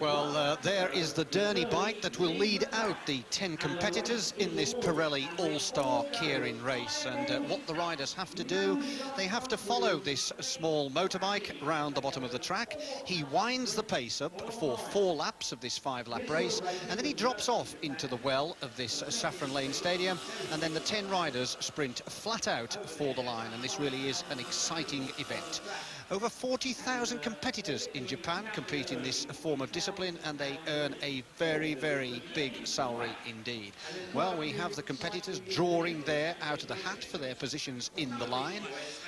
Well, there is the Derny bike that will lead out the 10 competitors in this Pirelli All-Star Keirin race. And what the riders have to do, they have to follow this small motorbike round the bottom of the track. He winds the pace up for 4 laps of this 5-lap race, and then he drops off into the well of this Saffron Lane Stadium, and then the 10 riders sprint flat out for the line, and this really is an exciting event. Over 40,000 competitors in Japan compete in this form of discipline, and they earn a very, very big salary indeed. Well, we have the competitors drawing there out of the hat for their positions in the line,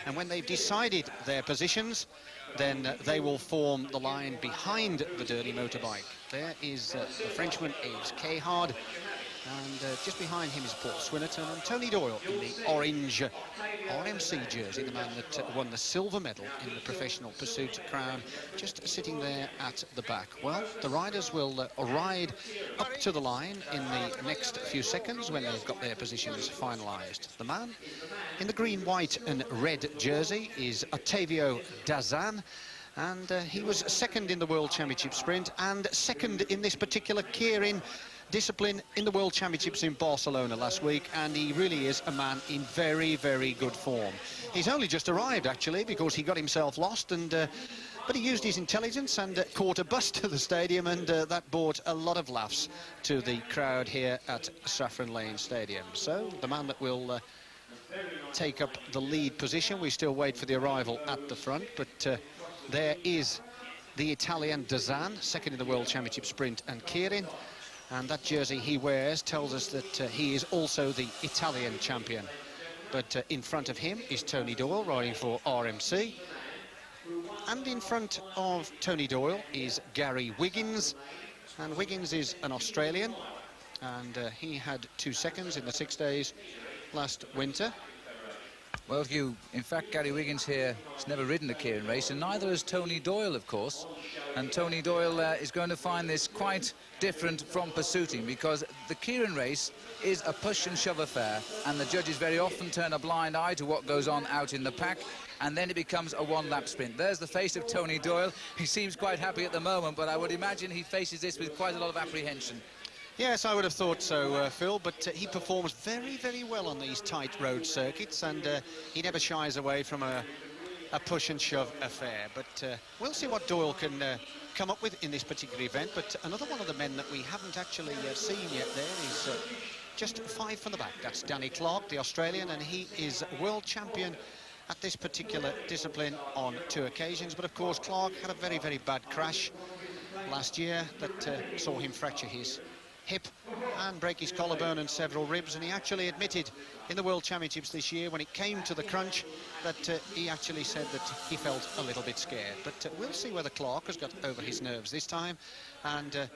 and when they've decided their positions, then they will form the line behind the Derny motorbike. There is the Frenchman, Yves Keirin, and just behind him is Paul Swinnerton and Tony Doyle in the orange RMC jersey, the man that won the silver medal in the professional pursuit crown, just sitting there at the back. Well, the riders will ride up to the line in the next few seconds when they've got their positions finalised. The man in the green, white and red jersey is Ottavio Dazan, and he was second in the World Championship sprint and second in this particular Keirin discipline in the World Championships in Barcelona last week, and he really is a man in very, very good form. He's only just arrived, actually, because he got himself lost, and but he used his intelligence and caught a bus to the stadium, and that brought a lot of laughs to the crowd here at Saffron Lane Stadium. So the man that will take up the lead position, we still wait for the arrival at the front, but there is the Italian Dazan, second in the World Championship sprint and Keirin. And that jersey he wears tells us that he is also the Italian champion. But in front of him is Tony Doyle riding for RMC. And in front of Tony Doyle is Gary Wiggins. And Wiggins is an Australian. And he had 2 seconds in the 6 days last winter. Well, Hugh, in fact, Gary Wiggins here has never ridden a Keirin race, and neither has Tony Doyle, of course. And Tony Doyle is going to find this quite different from pursuiting, because the Keirin race is a push and shove affair, and the judges very often turn a blind eye to what goes on out in the pack, and then it becomes a 1-lap sprint. There's the face of Tony Doyle. He seems quite happy at the moment, but I would imagine he faces this with quite a lot of apprehension. Yes, I would have thought so, Phil, but he performs very, very well on these tight road circuits, and he never shies away from a push and shove affair. But we'll see what Doyle can come up with in this particular event. But another one of the men that we haven't actually seen yet there is just 5 from the back. That's Danny Clark, the Australian, and he is world champion at this particular discipline on 2 occasions. But of course, Clark had a very, very bad crash last year that saw him fracture his hip and break his collarbone and several ribs, and he actually admitted in the World Championships this year, when it came to the crunch, that he actually said that he felt a little bit scared. But we'll see whether Clark has got over his nerves this time, and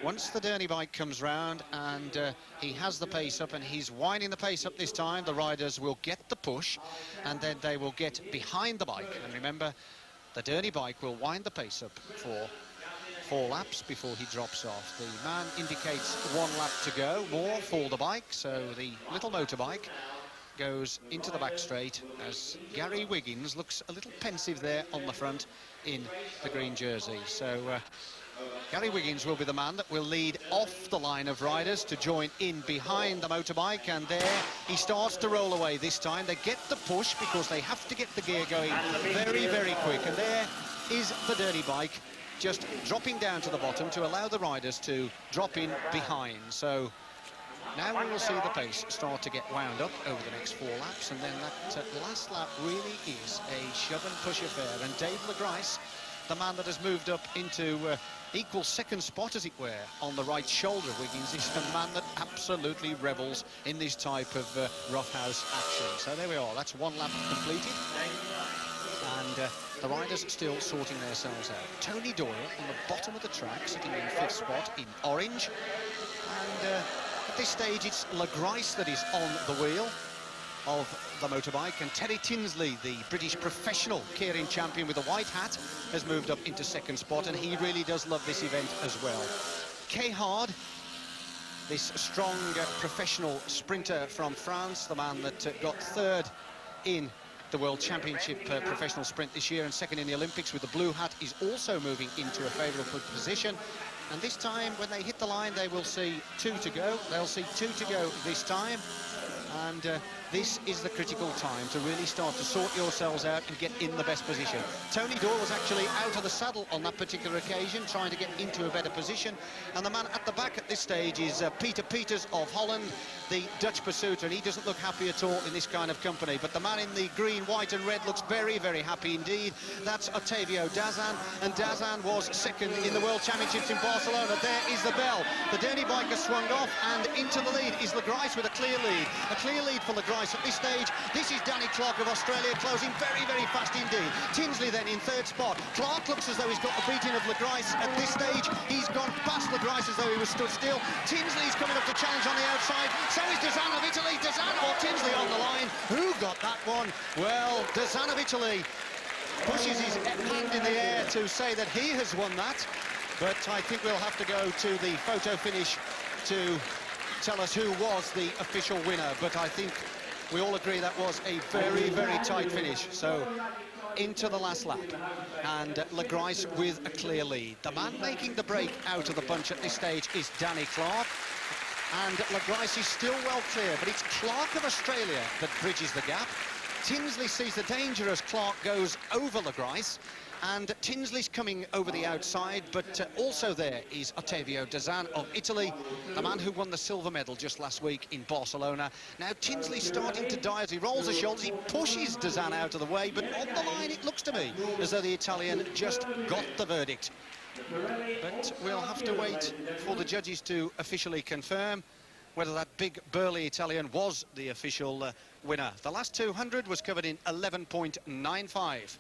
once the Derny bike comes round and he has the pace up and he's winding the pace up this time, the riders will get the push and then they will get behind the bike. And remember, the Derny bike will wind the pace up for 4 laps before he drops off. The man indicates 1 lap to go, more for the bike, so the little motorbike goes into the back straight as Gary Wiggins looks a little pensive there on the front in the green jersey. So Gary Wiggins will be the man that will lead off the line of riders to join in behind the motorbike, and there he starts to roll away this time. They get the push because they have to get the gear going very, very quick, and there is the Derny bike just dropping down to the bottom to allow the riders to drop in behind. So now we will see the pace start to get wound up over the next 4 laps, and then that last lap really is a shove and push affair. And Dave Legrice, the man that has moved up into equal second spot, as it were, on the right shoulder of Wiggins, is the man that absolutely revels in this type of roughhouse action. So there we are, that's 1 lap completed. And the riders still sorting themselves out. Tony Doyle on the bottom of the track, sitting in 5th spot in orange. And at this stage, it's Legrice that is on the wheel of the motorbike. And Terry Tinsley, the British professional Keirin champion with a white hat, has moved up into 2nd spot. And he really does love this event as well. Keirin, this strong professional sprinter from France, the man that got 3rd in the World Championship professional sprint this year and second in the Olympics with the blue hat, is also moving into a favourable position. And this time, when they hit the line, they will see 2 to go. They'll see 2 to go this time. And this is the critical time to really start to sort yourselves out and get in the best position. Tony Doyle was actually out of the saddle on that particular occasion, trying to get into a better position. And the man at the back at this stage is Peter Peters of Holland, the Dutch pursuiter, and he doesn't look happy at all in this kind of company. But the man in the green, white and red looks very, very happy indeed. That's Otavio Dazan, and Dazan was second in the World Championships in Barcelona. There is the bell. The Derny biker swung off, and into the lead is Legrice with a clear lead. A clear lead for Legrice at this stage. This is Danny Clark of Australia closing very, very fast indeed. Tinsley then in third spot. Clark looks as though he's got the beating of Legrice at this stage. He's gone past Legrice as though he was stood still. Tinsley's coming up to challenge on the outside. So is Dazan of Italy. Dazan or Tinsley on the line. Who got that one? Well, Dazan of Italy pushes his hand in the air to say that he has won that. But I think we'll have to go to the photo finish to tell us who was the official winner. But I think we all agree that was a very, very tight finish. So into the last lap, and Legrice with a clear lead. The man making the break out of the bunch at this stage is Danny Clark, and Legrice is still well clear, but it's Clark of Australia that bridges the gap. Tinsley sees the danger as Clark goes over Legrice, and Tinsley's coming over the outside, but also there is Otavio Dazan of Italy, the man who won the silver medal just last week in Barcelona. Now Tinsley's starting to die as he rolls the shoulders. He pushes Dazan out of the way, but on the line it looks to me as though the Italian just got the verdict. But we'll have to wait for the judges to officially confirm whether that big burly Italian was the official winner. The last 200 was covered in 11.95.